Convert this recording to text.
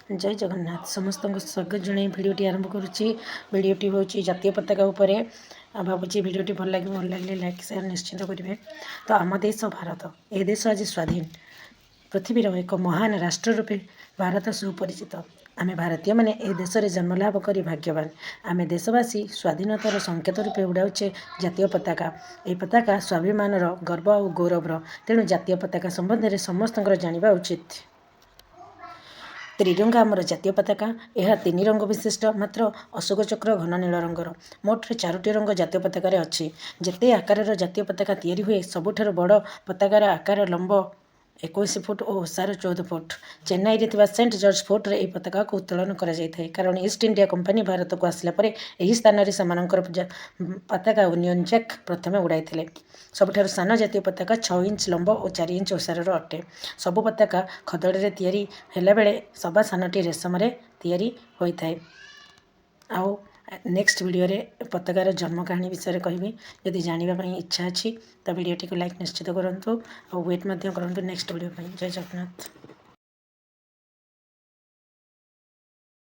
जय जगन्नाथ समस्त को स्वागत जन भिडटी आरंभ करुच्ची भिडटी हूँ जातीय पताका उपर भावुँ भिडटी भल लगे लाइक सेयार निश्चित करेंगे। तो आम देश भारत ए देश आज स्वाधीन पृथ्वीर एक महान राष्ट्र रूपे भारत सुपरिचित आम भारतीय मैंने ए देश में जन्मलाभ कर भाग्यवान आम देशवासी स्वाधीनतार संकेत रूपे उड़ाऊे जातीय पताका। ये पताका स्वाभिमान गर्व और गौरवर तेणु जातीय पताका संबंध में समस्त जानवा उचित। त्रिरंगा आमर जातीय पताका यह 3 रंग विशिष्ट मात्र अशोक चक्र घन नील रंगर मोट 4टी रंग जातीय पताकार अच्छी। जेते आकार जातीय पताका तैयारी हुए सबुठारु बड़ पताकार आकार लंब 21 फुट और ओसार 14 फुट। चेन्नई रे सेंट जॉर्ज फोर्ट रे पताका को उत्तोलन कर कारण ईस्ट इंडिया कंपनी भारत को आसला परे एही स्थान रे समानकर पताका यूनियन जैक प्रथमे उड़ाई सबुठारु सान जातीय पताका 6 इंच लंब और 4 इंच ओसार अटे। सबु पताका खदड़े तैयारी हेला बेले सभा सानटी रेशम तैयारी होता है। आउ नेक्स्ट वीडियो रे पताकार जन्म कहानी विषय कहबी। यदि जानापी इच्छा अच्छी तो वीडियो टी लाइक निश्चित करूँ और वेट करूँ नेक्स्ट वीडियो। जय जगन्नाथ।